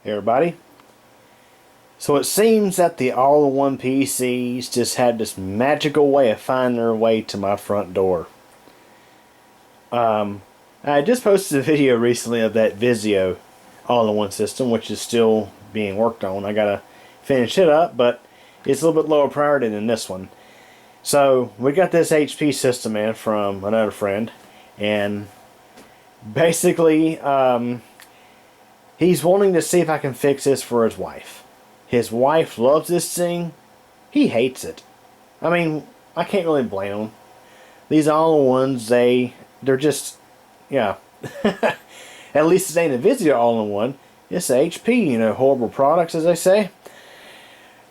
Hey everybody. So it seems that the all-in-one PCs just had this magical way of finding their way to my front door. I just posted a video recently of that Vizio all-in-one system, which is still being worked on. I gotta finish it up, but it's a little bit lower priority than this one. So we got this HP system in from another friend, and basically he's wanting to see if I can fix this for his wife. His wife loves this thing. He hates it. I mean, I can't really blame him. These all-in-ones, they're just, yeah. At least it ain't a Vizio all-in-one. It's a HP, you know, horrible products, as they say.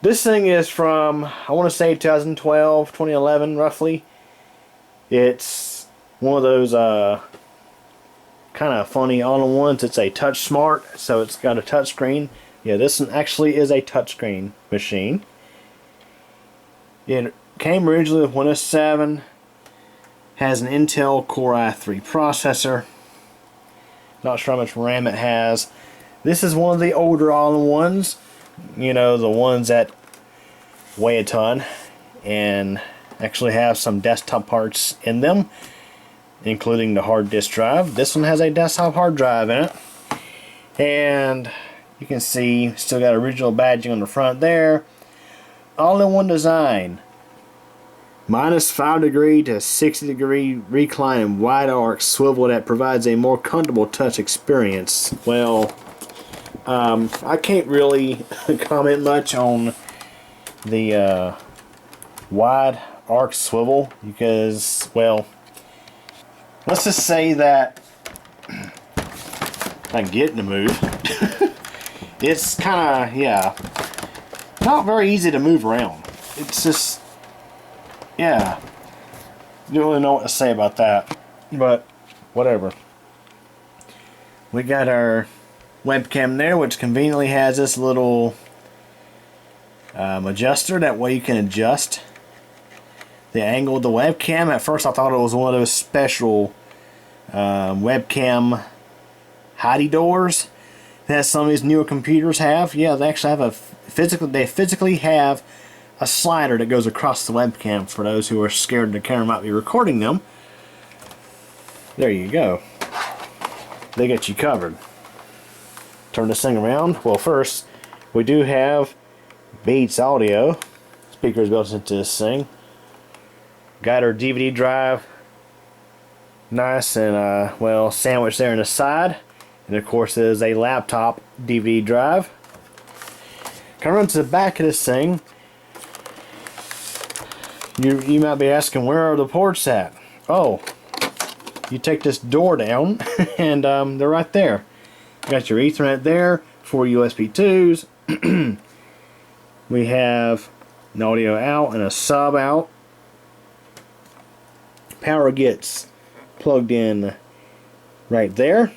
This thing is from, I want to say 2012, 2011, roughly. It's one of those kind of funny all-in-ones. It's a TouchSmart, so it's got a touch screen. Yeah, this one actually is a touchscreen machine. It came originally with Windows 7. Has an Intel Core i3 processor. Not sure how much RAM it has. This is one of the older all-in-ones. You know, the ones that weigh a ton and actually have some desktop parts in them, including the hard disk drive. This one has a desktop hard drive in it. And you can see, still got original badging on the front there. All-in-one design. -5 degree to 60 degree recline and wide arc swivel that provides a more comfortable touch experience. Well, I can't really comment much on the wide arc swivel because, well, let's just say that I can get it to move. It's kind of, yeah, not very easy to move around. It's just, yeah, don't really know what to say about that, but whatever. We got our webcam there, which conveniently has this little adjuster. That way you can adjust the angle of the webcam. At first I thought it was one of those special webcam hidey doors that some of these newer computers have. Yeah, they actually have they physically have a slider that goes across the webcam for those who are scared the camera might be recording them. There you go. They get you covered. Turn this thing around. Well, first we do have Beats audio speakers built into this thing. Got our DVD drive, nice and well sandwiched there on the side, and of course there's a laptop DVD drive. Come around to the back of this thing. You might be asking, where are the ports at? Oh, you take this door down and they're right there. You got your Ethernet there, 4 USB 2s. We have an audio out and a sub out. Power gets plugged in right there,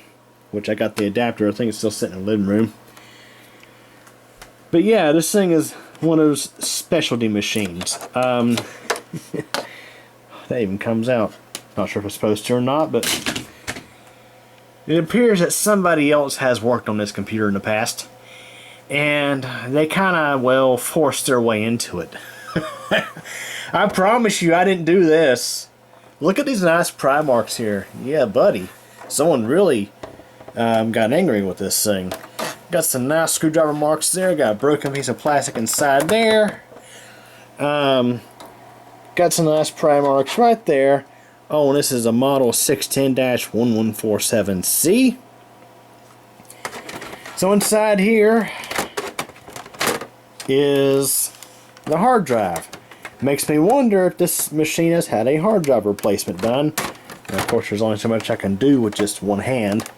which I got the adapter. I think it's still sitting in the living room. But yeah, this thing is one of those specialty machines. That even comes out. Not sure if it's supposed to or not, but it appears that somebody else has worked on this computer in the past, and they kind of, well, forced their way into it. I promise you I didn't do this. Look at these nice pry marks here. Yeah, buddy. Someone really got angry with this thing. Got some nice screwdriver marks there. Got a broken piece of plastic inside there. Got some nice pry marks right there. Oh, and this is a model 610-1147C. So inside here is the hard drive. Makes me wonder if this machine has had a hard drive replacement done. And of course, there's only so much I can do with just one hand.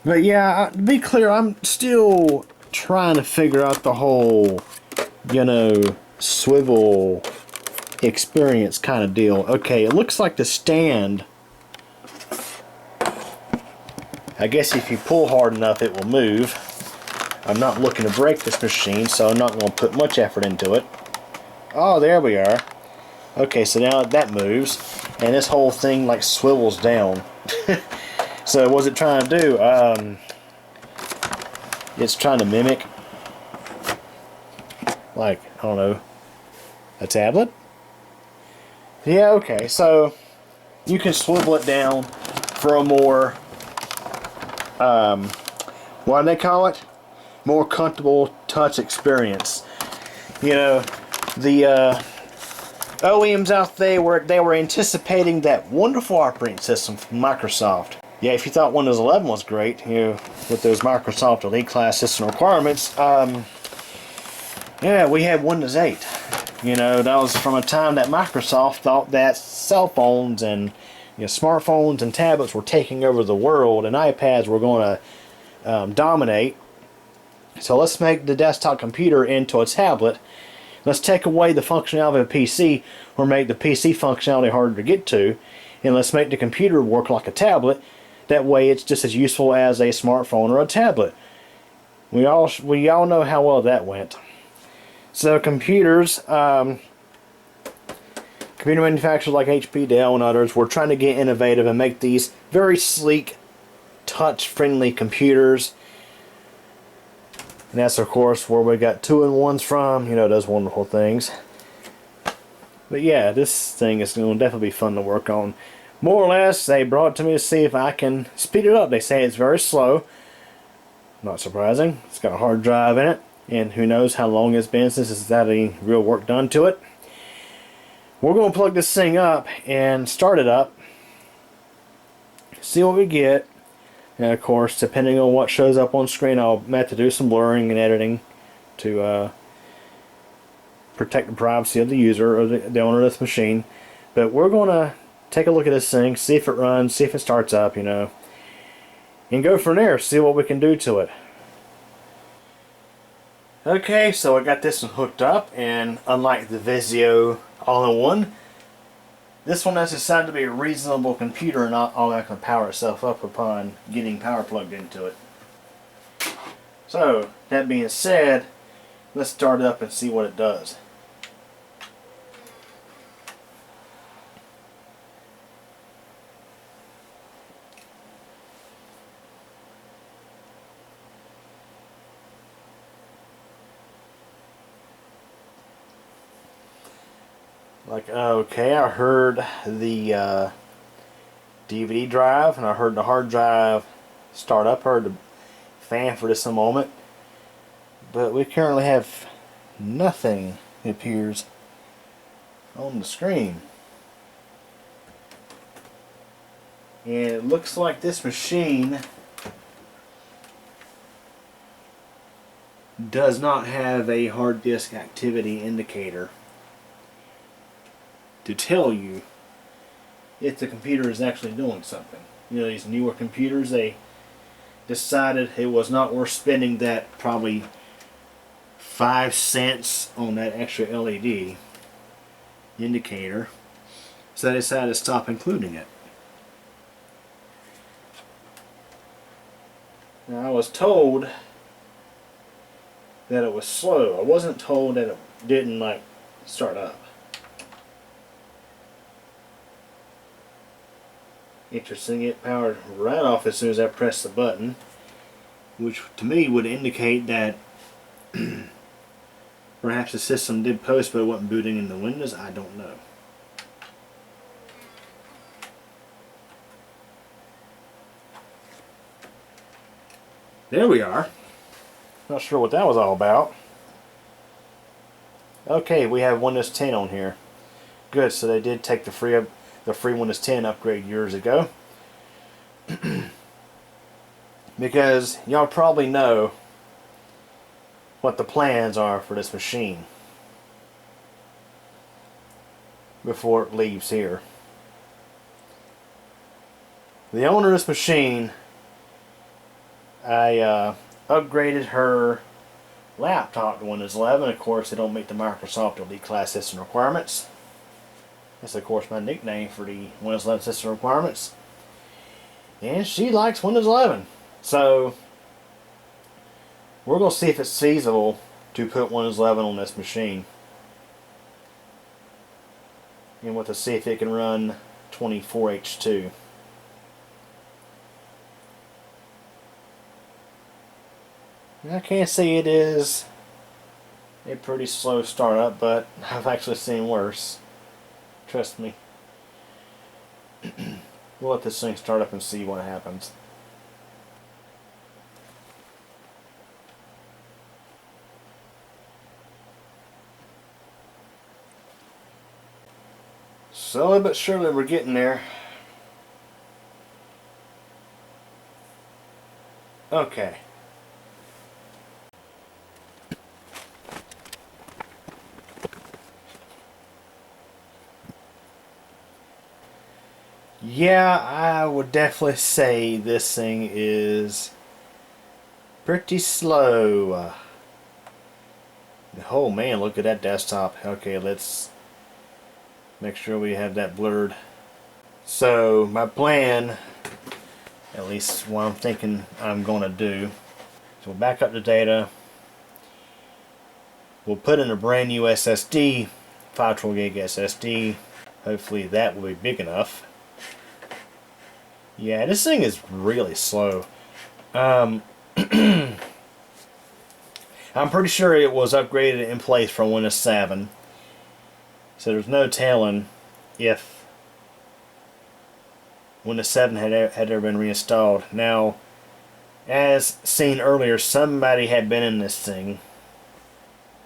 But yeah, to be clear, I'm still trying to figure out the whole, you know, swivel experience kind of deal. Okay, it looks like the stand, I guess if you pull hard enough it will move. I'm not looking to break this machine, so I'm not going to put much effort into it. Oh, there we are. Okay, so now that moves, and this whole thing like swivels down. So what's it trying to do? it's trying to mimic, like, I don't know, a tablet. Yeah, okay, so you can swivel it down for a more, what do they call it? More comfortable touch experience. You know, the OEMs out there they were anticipating that wonderful operating system from Microsoft. Yeah, if you thought Windows 11 was great, you know, with those Microsoft Elite class system requirements, yeah, we had Windows 8. You know, that was from a time that Microsoft thought that cell phones and, you know, smartphones and tablets were taking over the world, and iPads were going to dominate. So let's make the desktop computer into a tablet. Let's take away the functionality of a PC, or make the PC functionality harder to get to, and let's make the computer work like a tablet. That way it's just as useful as a smartphone or a tablet. We all know how well that went. So computers, computer manufacturers like HP, Dell, and others were trying to get innovative and make these very sleek, touch-friendly computers. And that's, of course, where we got 2-in-1s from, you know, those wonderful things. But yeah, this thing is going to definitely be fun to work on. More or less, they brought it to me to see if I can speed it up. They say it's very slow. Not surprising. It's got a hard drive in it, and who knows how long it's been since it's had any real work done to it. We're going to plug this thing up and start it up, see what we get. And of course, depending on what shows up on screen, I'll have to do some blurring and editing to protect the privacy of the user or the owner of this machine. But we're going to take a look at this thing, see if it runs, see if it starts up, you know, and go from there, see what we can do to it. Okay, so I got this one hooked up, and unlike the Vizio all-in-one, this one has decided to be a reasonable computer and not automatically power itself up upon getting power plugged into it. So, that being said, let's start it up and see what it does. Like, okay, I heard the DVD drive, and I heard the hard drive start up. I heard the fan for just a moment, but we currently have nothing, it appears, on the screen. And it looks like this machine does not have a hard disk activity indicator to tell you if the computer is actually doing something. You know, these newer computers, they decided it was not worth spending that probably 5 cents on that extra LED indicator, so they decided to stop including it. Now, I was told that it was slow. I wasn't told that it didn't, like, start up. Interesting, it powered right off as soon as I pressed the button, which to me would indicate that perhaps the system did post but it wasn't booting into Windows. I don't know. There we are. Not sure what that was all about. Okay, we have Windows 10 on here. Good, so they did take the free Windows 10 upgrade years ago. Because y'all probably know what the plans are for this machine before it leaves here. The owner of this machine, I upgraded her laptop to Windows 11. Of course, they don't meet the Microsoft Elite class system requirements. That's, of course, my nickname for the Windows 11 system requirements. And she likes Windows 11. So, we're going to see if it's feasible to put Windows 11 on this machine. And we'll have to see if it can run 24H2. I can't say it is a pretty slow startup, but I've actually seen worse. Trust me. We'll let this thing start up and see what happens. Slowly but surely we're getting there. Okay. Yeah, I would definitely say this thing is pretty slow. Oh man, look at that desktop. Okay, let's make sure we have that blurred. So my plan, at least what I'm thinking I'm gonna do, so we'll back up the data. We'll put in a brand new SSD, 512 gig SSD. Hopefully that will be big enough. Yeah, this thing is really slow. I'm pretty sure it was upgraded in place from Windows 7. So there's no telling if Windows 7 had ever been reinstalled. Now, as seen earlier, somebody had been in this thing.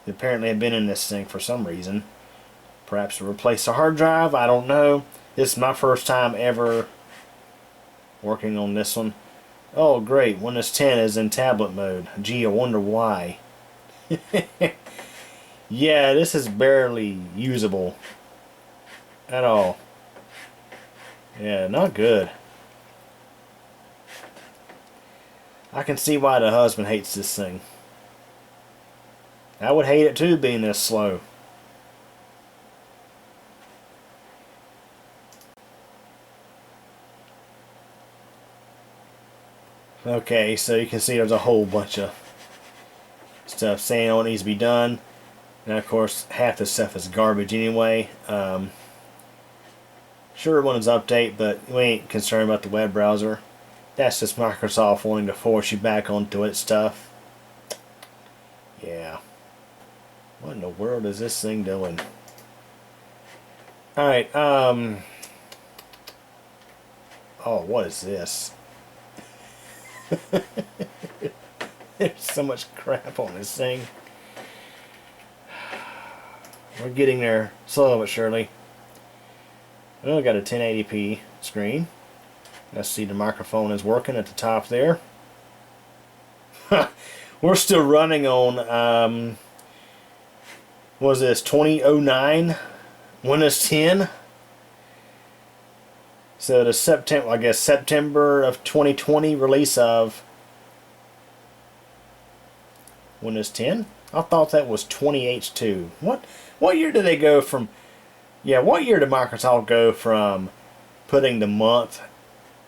Apparently had been in this thing for some reason. Perhaps to replace a hard drive, I don't know. This is my first time ever working on this one. Oh great, Windows 10 is in tablet mode. Gee, I wonder why. Yeah, this is barely usable at all. Yeah, not good. I can see why the husband hates this thing. I would hate it too, being this slow. Okay, so you can see there's a whole bunch of stuff saying what needs to be done. And of course, half the stuff is garbage anyway. Sure, Windows update, but we ain't concerned about the web browser. That's just Microsoft wanting to force you back onto its stuff. Yeah. What in the world is this thing doing? Alright, oh, what is this? There's so much crap on this thing. We're getting there slowly but surely. We only got a 1080p screen. Let's see, the microphone is working at the top there. We're still running on, what is this, 2009 Windows 10? So the September, I guess September of 2020 release of Windows 10? I thought that was 20H2. What year did they go from? Yeah, what year did Microsoft go from putting the month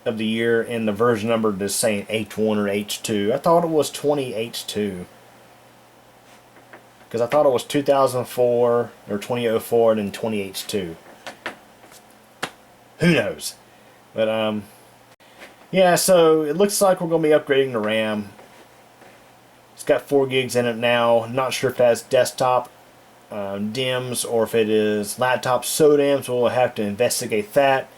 of the year in the version number to saying H1 or H2? I thought it was 20H2. Because I thought it was 2004 or 2004 and then 20H2. Who knows? But yeah, so it looks like we're going to be upgrading the RAM. It's got 4 gigs in it now. Not sure if that's desktop DIMMs or if it is laptop SODIMMs. We'll have to investigate that.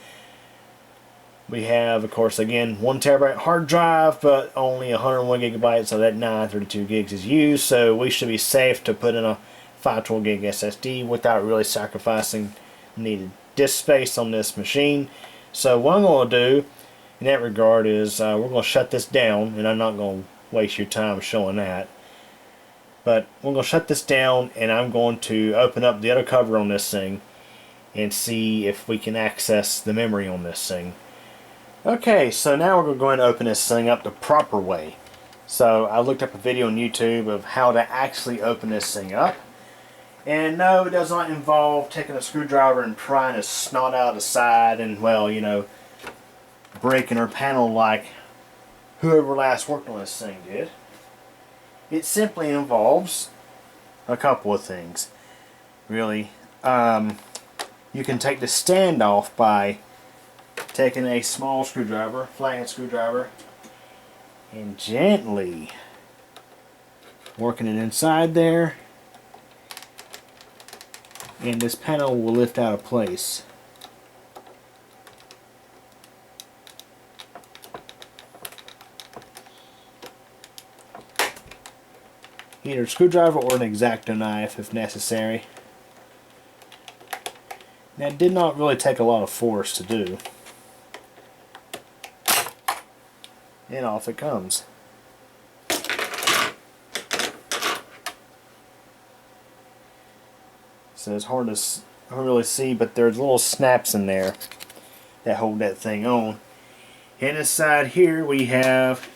We have, of course, again, 1 terabyte hard drive, but only 101 gigabytes, so that 932 gigs is used. So we should be safe to put in a 512 gig SSD without really sacrificing needed disk space on this machine. So what I'm going to do in that regard is we're going to shut this down, and I'm not going to waste your time showing that. But we're going to shut this down, and I'm going to open up the other cover on this thing and see if we can access the memory on this thing. Okay, so now we're going to go ahead and open this thing up the proper way. So I looked up a video on YouTube of how to actually open this thing up. And no, it does not involve taking a screwdriver and prying a snot out of the side and, well, you know, breaking her panel like whoever last worked on this thing did. It simply involves a couple of things, really. You can take the stand off by taking a small screwdriver, flathead screwdriver, and gently working it inside there, and this panel will lift out of place. Either a screwdriver or an X-Acto knife if necessary. Now, it did not really take a lot of force to do. And off it comes. So it's hard to really see, but there's little snaps in there that hold that thing on. And inside here we have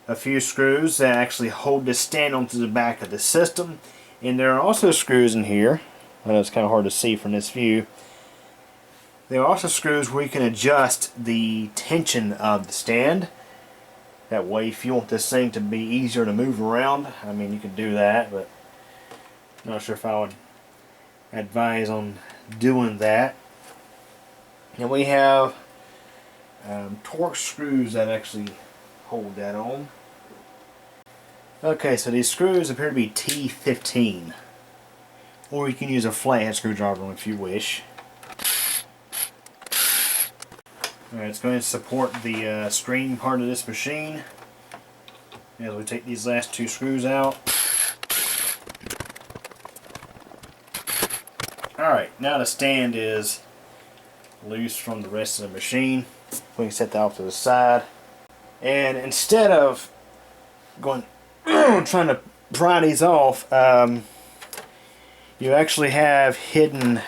a few screws that actually hold this stand onto the back of the system. And there are also screws in here. I know it's kind of hard to see from this view. There are also screws where you can adjust the tension of the stand. That way, if you want this thing to be easier to move around, I mean, you can do that, but I'm not sure if I would advise on doing that. And we have Torx screws that actually hold that on. Okay, so these screws appear to be T15. Or you can use a flathead screwdriver if you wish. Alright, it's going to support the screen part of this machine as we take these last two screws out. Alright, now the stand is loose from the rest of the machine. We can set that off to the side. And instead of going trying to pry these off, you actually have hidden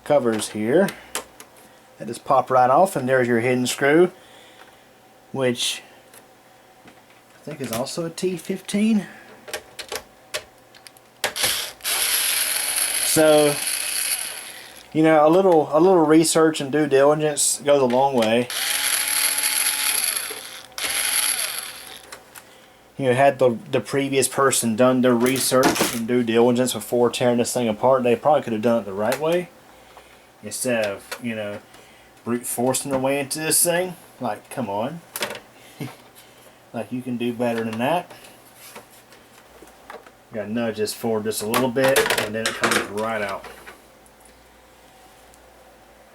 covers here that just pop right off, and there's your hidden screw, which I think is also a T15. So, you know, a little research and due diligence goes a long way. You know, had the previous person done their research and due diligence before tearing this thing apart, they probably could have done it the right way. Instead of, you know, brute forcing their way into this thing. Like, come on. Like, you can do better than that. Gotta nudge this forward just a little bit, and then it comes right out.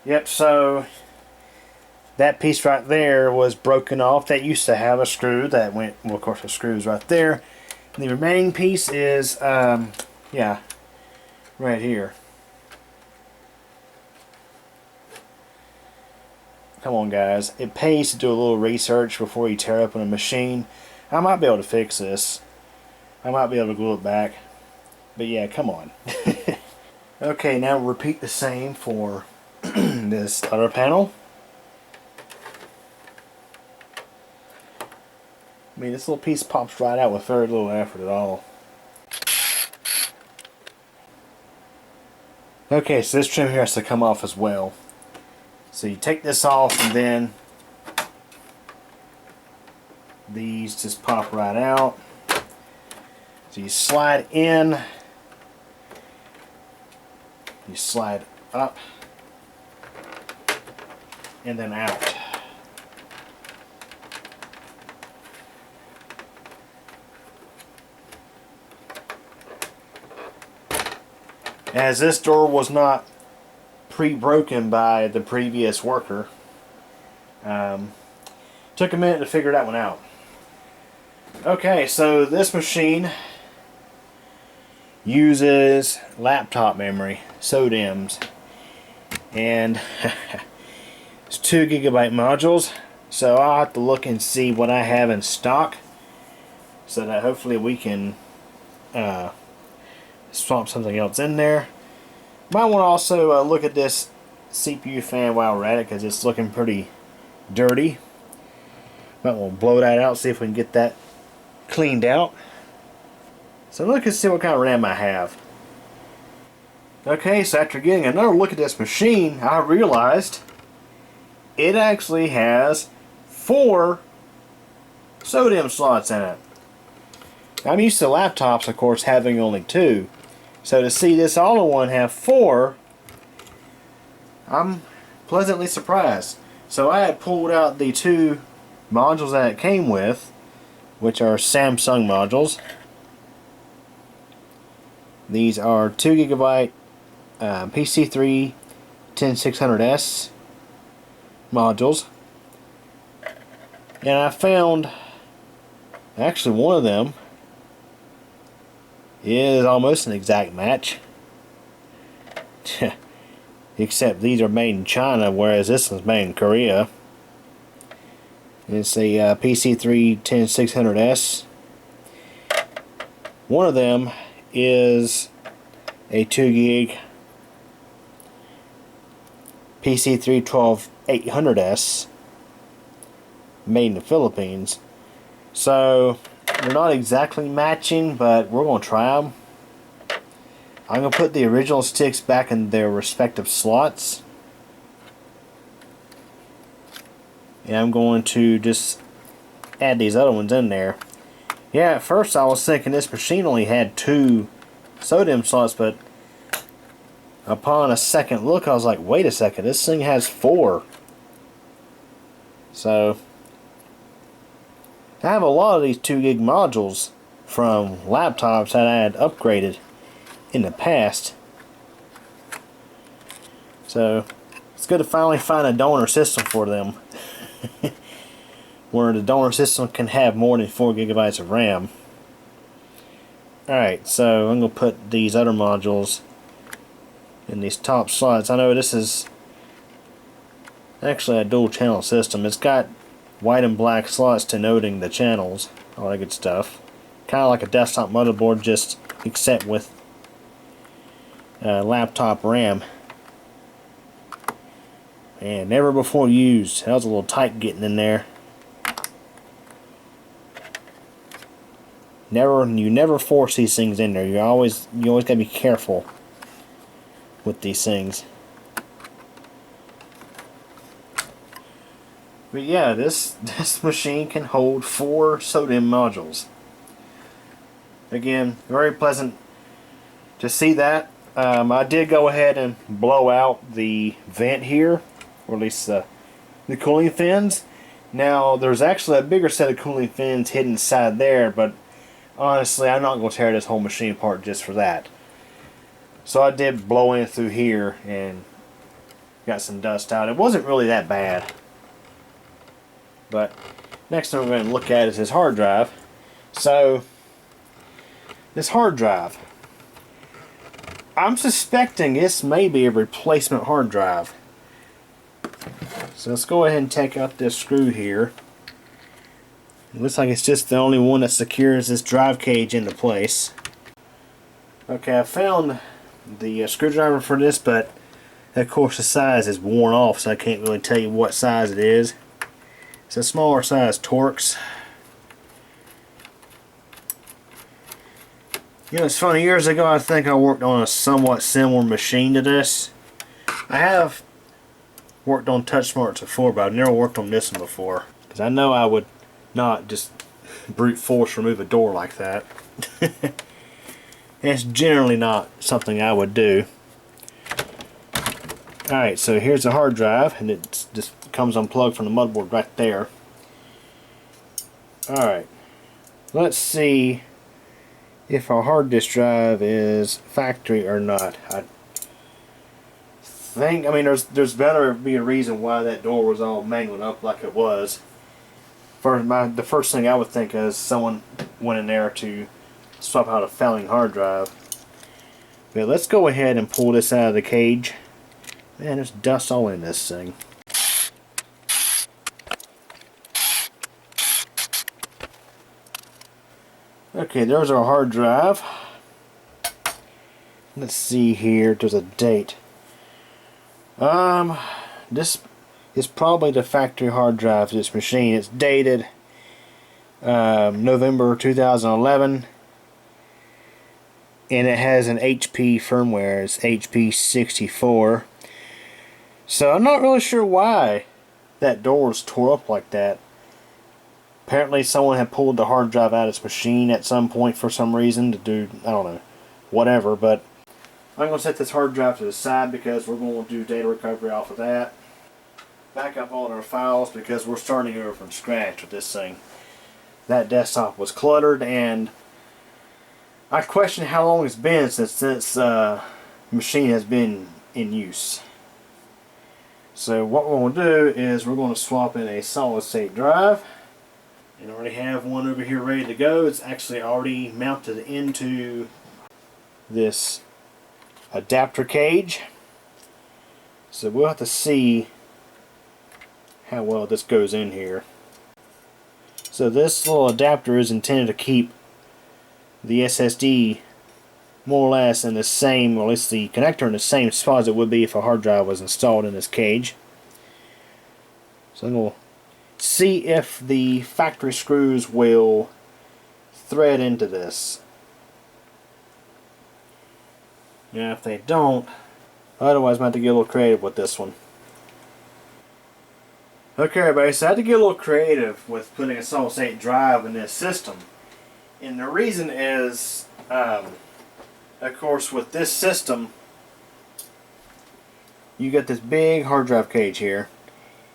Yep, so that piece right there was broken off. That used to have a screw that went, well, of course the screw's right there. And the remaining piece is, yeah, right here. Come on, guys. It pays to do a little research before you tear up on a machine. I might be able to fix this. I might be able to glue it back. But yeah, come on. Okay, now repeat the same for this other panel. I mean, this little piece pops right out with very little effort at all. Okay, so this trim here has to come off as well. So you take this off, and then these just pop right out. So you slide in, you slide up, and then out. As this door was not pre-broken by the previous worker, took a minute to figure that one out. Okay, so this machine uses laptop memory, SODIMMs, and it's 2 GB modules. So I'll have to look and see what I have in stock, so that hopefully we can swap something else in there. Might want to also look at this CPU fan while we're at it, because it's looking pretty dirty. Might want to blow that out, see if we can get that cleaned out. So look and see what kind of RAM I have. Okay, so after getting another look at this machine, I realized it actually has 4 SODIMM slots in it. I'm used to laptops, of course, having only 2. So to see this all-in-one have 4, I'm pleasantly surprised. So I had pulled out the 2 modules that it came with, which are Samsung modules. These are 2GB PC3 10600S modules, and I found actually one of them is almost an exact match. Except these are made in China, whereas this one's made in Korea. It's a PC3 10600S. One of them is a 2GB PC3 12800S made in the Philippines. So they're not exactly matching, but we're going to try them. I'm going to put the original sticks back in their respective slots. And I'm going to just add these other ones in there. Yeah, at first I was thinking this machine only had 2 SODIMM slots, but upon a second look I was like, wait a second, this thing has 4. So I have a lot of these 2GB modules from laptops that I had upgraded in the past. So it's good to finally find a donor system for them where the donor system can have more than 4GB of RAM. Alright, so I'm going to put these other modules in these top slots. I know this is actually a dual channel system. It's got white and black slots denoting the channels, all that good stuff. Kind of like a desktop motherboard, just except with laptop RAM. And never before used. That was a little tight getting in there. You never force these things in there. You always gotta be careful with these things. But yeah, this machine can hold 4 SODIMM modules. Again, very pleasant to see that. I did go ahead and blow out the vent here, or at least the cooling fins. Now there's actually a bigger set of cooling fins hidden inside there, but honestly I'm not going to tear this whole machine apart just for that. So I did blow in through here and got some dust out. It wasn't really that bad. But next thing we're going to look at is this hard drive. So this hard drive, I'm suspecting this may be a replacement hard drive. So let's go ahead and take out this screw here. It looks like it's just the only one that secures this drive cage into place. Okay, I found the screwdriver for this, but of course the size is worn off, so I can't really tell you what size it is. It's a smaller size Torx. You know, it's funny, years ago I think I worked on a somewhat similar machine to this. I have worked on TouchSmarts before, but I've never worked on this one before. Because I know I would not just brute force remove a door like that. It's generally not something I would do. Alright, so here's the hard drive, and it just comes unplugged from the motherboard right there. Alright, let's see if our hard disk drive is factory or not. I mean, there's better be a reason why that door was all mangled up like it was. The first thing I would think is someone went in there to swap out a failing hard drive. But let's go ahead and pull this out of the cage. Man, there's dust all in this thing. Okay, there's our hard drive. Let's see here, there's a date. This is probably the factory hard drive for this machine. It's dated November 2011, and it has an HP firmware. It's HP 64. So I'm not really sure why that door was tore up like that. Apparently someone had pulled the hard drive out of its machine at some point for some reason to do, I don't know, whatever. But I'm going to set this hard drive to the side because we're going to do data recovery off of that. Back up all our files because we're starting over from scratch with this thing. that desktop was cluttered, and I question how long it's been since this machine has been in use. So what we're going to do is we're going to swap in a solid state drive. And I already have one over here ready to go. It's actually already mounted into this adapter cage. So we'll have to see how well this goes in here. So this little adapter is intended to keep the SSD more or less in the same, or at least the connector in the same spot as it would be if a hard drive was installed in this cage. So I'm going to see if the factory screws will thread into this. Now if they don't, otherwise I'm going to have to get a little creative with this one. Okay everybody, so I had to get a little creative with putting a solid state drive in this system. And the reason is, of course, with this system, you got this big hard drive cage here,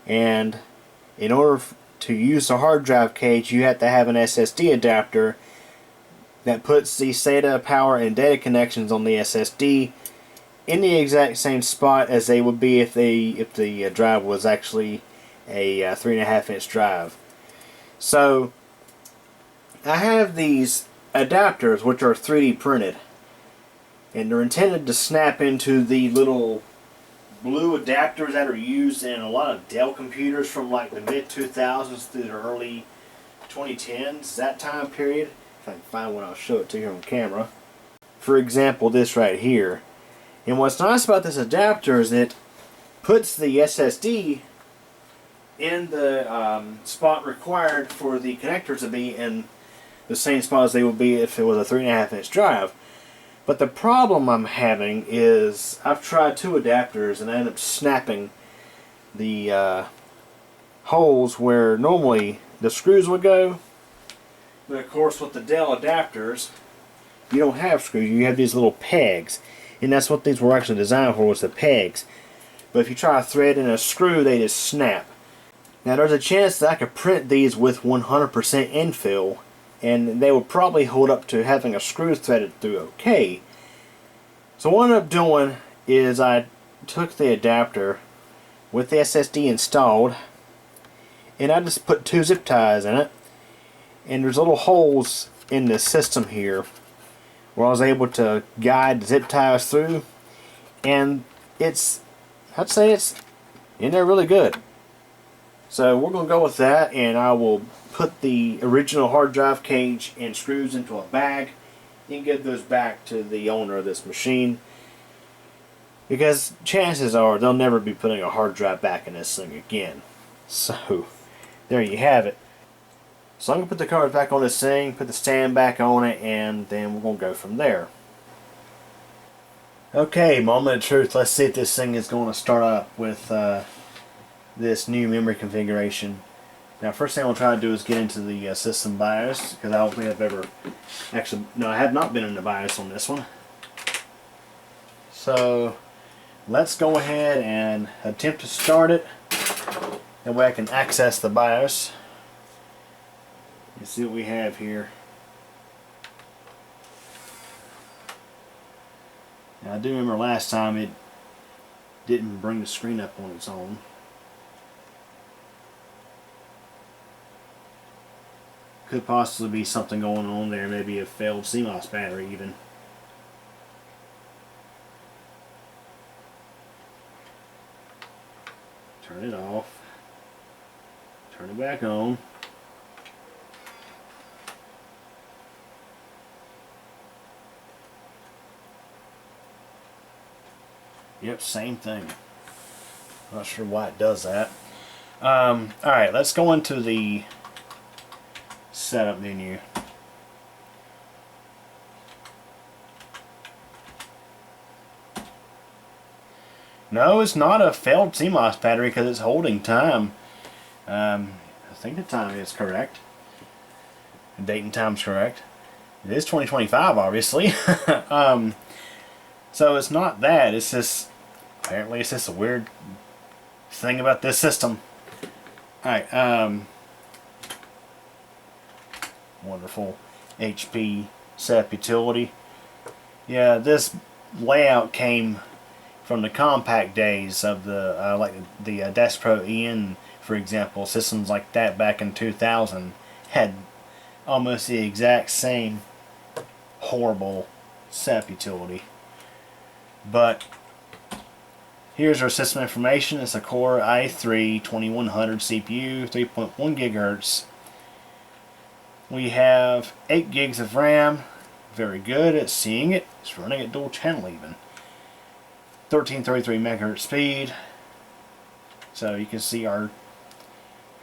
and in order to use the hard drive cage, you have to have an SSD adapter that puts the SATA power and data connections on the SSD in the exact same spot as they would be if the drive was actually a 3.5-inch drive. So I have these adapters which are 3D printed, and they're intended to snap into the little blue adapters that are used in a lot of Dell computers from like the mid-2000s through the early 2010s, that time period. If I can find one, I'll show it to you on camera. For example, this right here. And what's nice about this adapter is it puts the SSD in the spot required for the connectors to be in the same spot as they would be if it was a 3.5-inch drive. But the problem I'm having is I've tried two adapters and I end up snapping the holes where normally the screws would go. But of course with the Dell adapters, you don't have screws, you have these little pegs. And that's what these were actually designed for, was the pegs. But if you try to thread in a screw, they just snap. Now there's a chance that I could print these with 100% infill, and they would probably hold up to having a screw threaded through okay. So what I ended up doing is I took the adapter with the SSD installed, and I just put 2 zip ties in it, and there's little holes in the system here where I was able to guide the zip ties through, and I'd say it's in there really good. So we're going to go with that, and I will put the original hard drive cage and screws into a bag and give those back to the owner of this machine, because chances are they'll never be putting a hard drive back in this thing again. So there you have it. So I'm going to put the cards back on this thing, put the stand back on it, and then we're going to go from there. Okay, moment of truth. Let's see if this thing is going to start up with this new memory configuration. Now, first thing I'll try to do is get into the system BIOS, because I don't think I've ever actually, no, I have not been in the BIOS on this one. So let's go ahead and attempt to start it. That way I can access the BIOS. Let's see what we have here. Now, I do remember last time it didn't bring the screen up on its own. Could possibly be something going on there, maybe a failed CMOS battery even. Turn it off. Turn it back on. Yep, same thing. Not sure why it does that. Alright, let's go into the setup menu. No, it's not a failed CMOS battery because it's holding time. I think the time is correct. The date and time is correct. It is 2025, obviously. So it's not that. It's just, apparently it's just a weird thing about this system. Alright, wonderful HP setup utility. Yeah, this layout came from the compact days of the like the Desk Pro EN, for example. Systems like that back in 2000 had almost the exact same horrible setup utility. But here's our system information. It's a Core i3 2100 CPU, 3.1 gigahertz. We have 8 gigs of RAM. Very good at seeing it. It's running at dual channel even. 1333 megahertz speed. So you can see our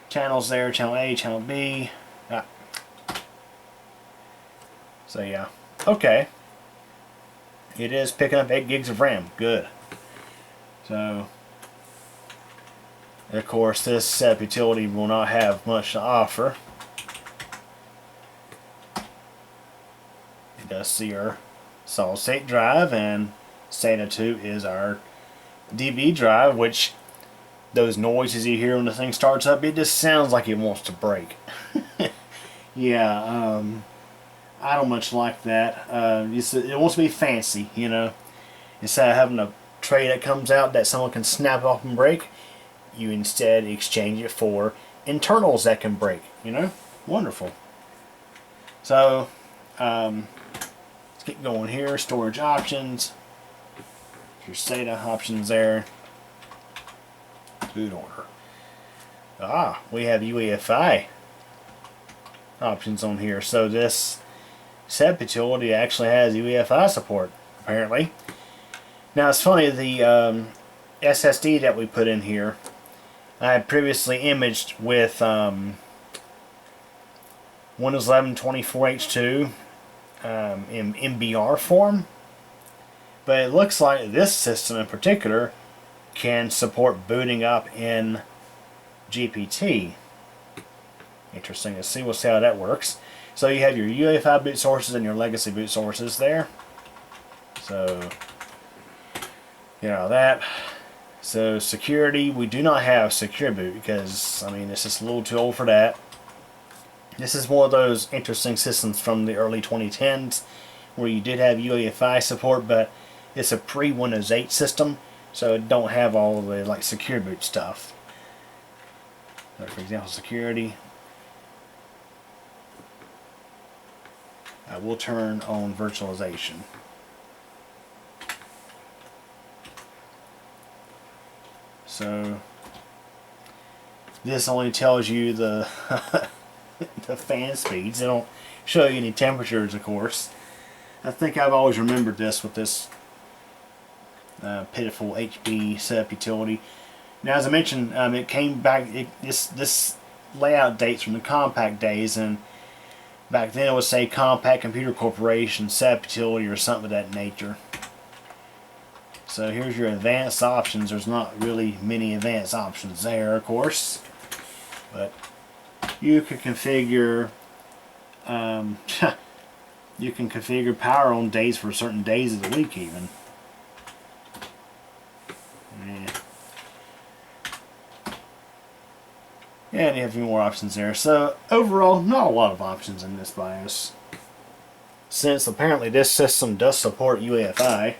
channels there, channel A, channel B. So yeah, okay. It is picking up 8 gigs of RAM. Good. So, of course, this setup utility will not have much to offer. It does see our solid state drive, and SATA 2 is our DB drive, which those noises you hear when the thing starts up, it just sounds like it wants to break. Yeah, I don't much like that. It wants to be fancy, you know. Instead of having a tray that comes out that someone can snap off and break, you instead exchange it for internals that can break, you know. Wonderful. So, let's get going here. Storage options. Your SATA options there. Boot order. We have UEFI options on here. So this setup utility actually has UEFI support, apparently. Now it's funny, the SSD that we put in here, I had previously imaged with Windows 11 24H2 in MBR form, but it looks like this system in particular can support booting up in GPT. Interesting to see. We'll see how that works. So you have your UEFI boot sources and your legacy boot sources there. So, you know that. So security, we do not have secure boot because, I mean, it's just a little too old for that. This is one of those interesting systems from the early 2010s where you did have UEFI support, but it's a pre-Windows 8 system, so it don't have all of the like secure boot stuff. So for example, security. I will turn on virtualization. So this only tells you the the fan speeds. They don't show you any temperatures, of course. I think I've always remembered this with this pitiful HP setup utility. Now, as I mentioned, it came back. This layout dates from the compact days, and back then it would say Compact Computer Corporation setup utility or something of that nature. So here's your advanced options. There's not really many advanced options there, of course, but you can configure you can configure power on days for certain days of the week even. And you have a few more options there. So overall, not a lot of options in this BIOS. Since apparently this system does support UEFI,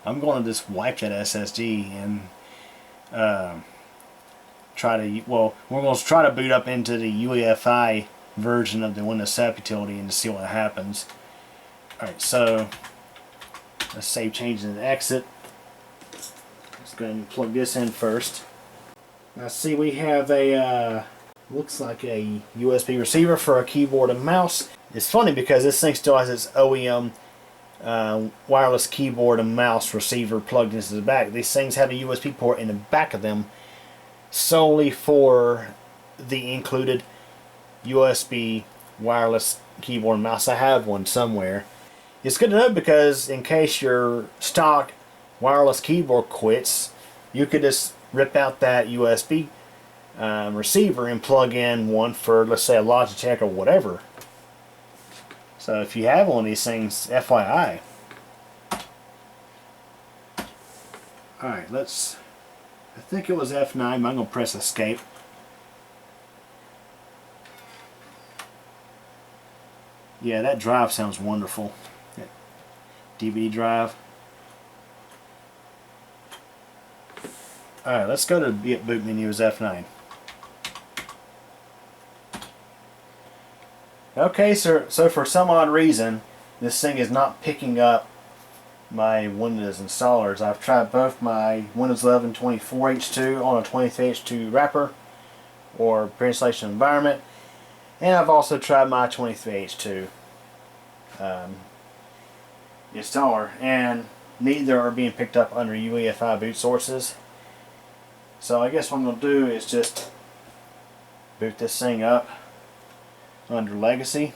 I'm going to just wipe that SSD and try to, well, we're going to try to boot up into the UEFI version of the Windows setup utility and to see what happens. Alright, so let's save changes and exit. Let's go ahead and plug this in first. Now see, we have a looks like a USB receiver for a keyboard and mouse. It's funny because this thing still has its OEM wireless keyboard and mouse receiver plugged into the back. These things have a USB port in the back of them solely for the included USB wireless keyboard and mouse. I have one somewhere. It's good to know because in case your stock wireless keyboard quits, you could just rip out that USB receiver and plug in one for, let's say, a Logitech or whatever. So if you have one of these things, FYI. Alright, I think it was F9, but I'm going to press escape. Yeah, that drive sounds wonderful. That DVD drive. Alright, let's go to the boot menu as F9. Okay, so for some odd reason, this thing is not picking up my Windows installers. I've tried both my Windows 11 24H2 on a 23H2 wrapper or pre-installation environment, and I've also tried my 23H2 installer, and neither are being picked up under UEFI boot sources. So I guess what I'm going to do is just boot this thing up under Legacy.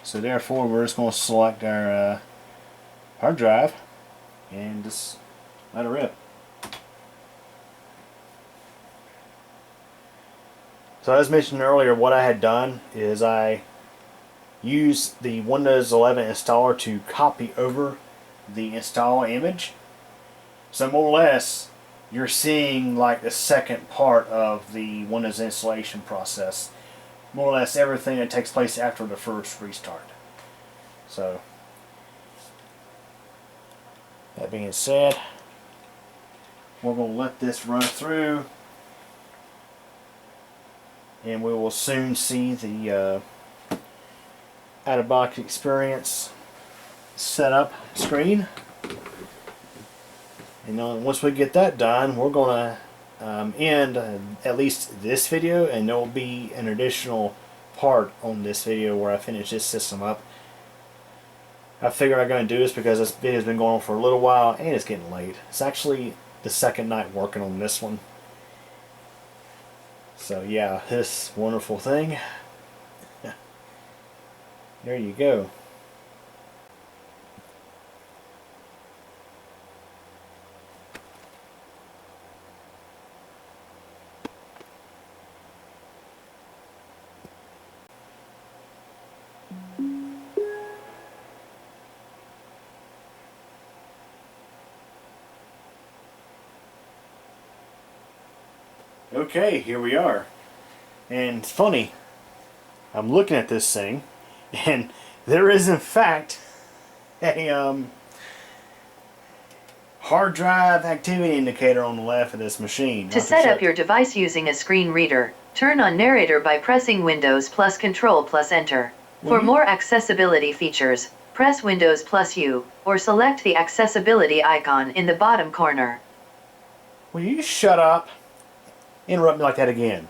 So therefore we're just going to select our hard drive and just let it rip. So as mentioned earlier, what I had done is I used the Windows 11 installer to copy over the install image. So more or less you're seeing like the second part of the Windows installation process. More or less everything that takes place after the first restart. So that being said, we're going to let this run through, and we will soon see the out-of-box experience setup screen. And once we get that done, we're going to end at least this video, and there will be an additional part on this video where I finish this system up. I figured I'm going to do this because this video has been going on for a little while and it's getting late. It's actually the second night working on this one. So yeah, this wonderful thing. There you go. Okay, here we are. And it's funny, I'm looking at this thing, and there is in fact a hard drive activity indicator on the left of this machine. To set up your device using a screen reader, turn on narrator by pressing Windows plus Control plus Enter. For more accessibility features, press Windows plus U, or select the accessibility icon in the bottom corner. Will you shut up? Interrupt me like that again.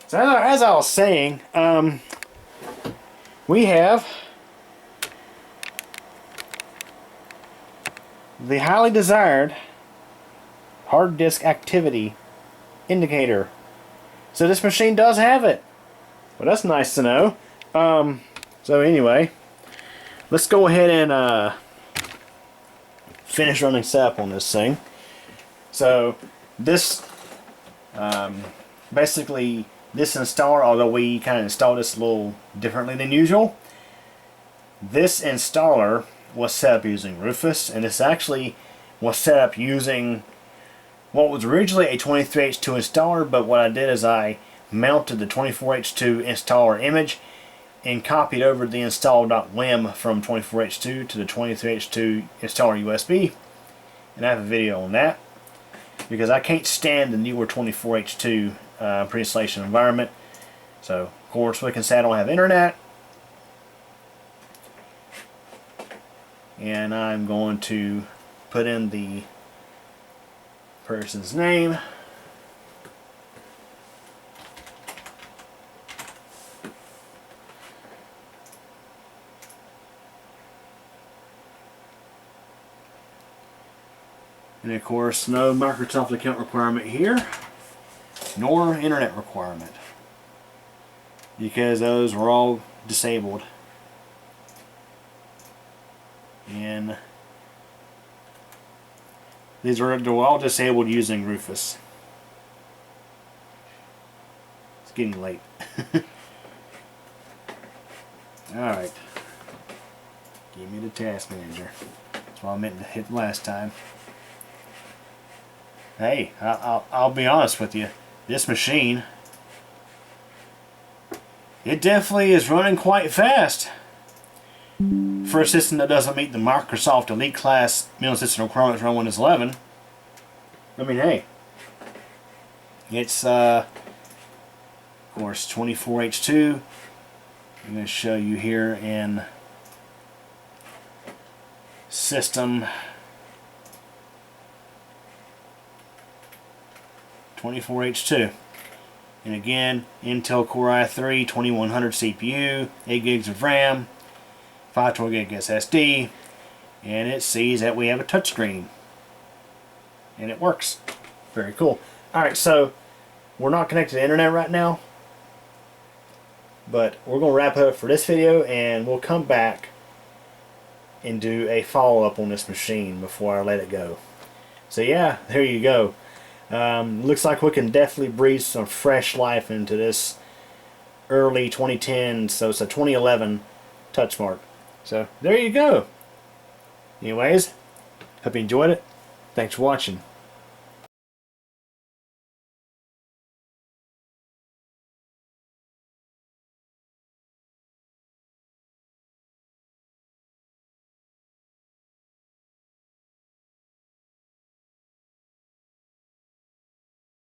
So as I was saying, we have the highly desired hard disk activity indicator. So this machine does have it. Well, that's nice to know. So anyway, let's go ahead and finish running setup on this thing. So this basically this installer, although we kind of installed this a little differently than usual, this installer was set up using Rufus, and this actually was set up using what was originally a 23H2 installer, but what I did is I mounted the 24H2 installer image and copied over the install.wim from 24H2 to the 23H2 installer USB, and I have a video on that because I can't stand the newer 24H2 pre-installation environment. So of course we can say I don't have internet, and I'm going to put in the person's name, and of course no Microsoft account requirement here, nor internet requirement, because those were all disabled. And they're all disabled using Rufus. It's getting late. Alright. Give me the task manager. That's what I meant to hit last time. Hey, I'll be honest with you. This machine it definitely is running quite fast for a system that doesn't meet the Microsoft Elite Class Windows system requirements run Windows 11. I mean, hey, it's of course 24H2. I'm going to show you here in System 24H2. And again, Intel Core i3, 2100 CPU, 8 gigs of RAM, 512 gig SSD, and it sees that we have a touchscreen. And it works. Very cool. Alright, so we're not connected to the internet right now, but we're going to wrap it up for this video, and we'll come back and do a follow-up on this machine before I let it go. So yeah, there you go. Looks like we can definitely breathe some fresh life into this early 2010, so it's a 2011 TouchSmart. So there you go. Anyways, hope you enjoyed it. Thanks for watching.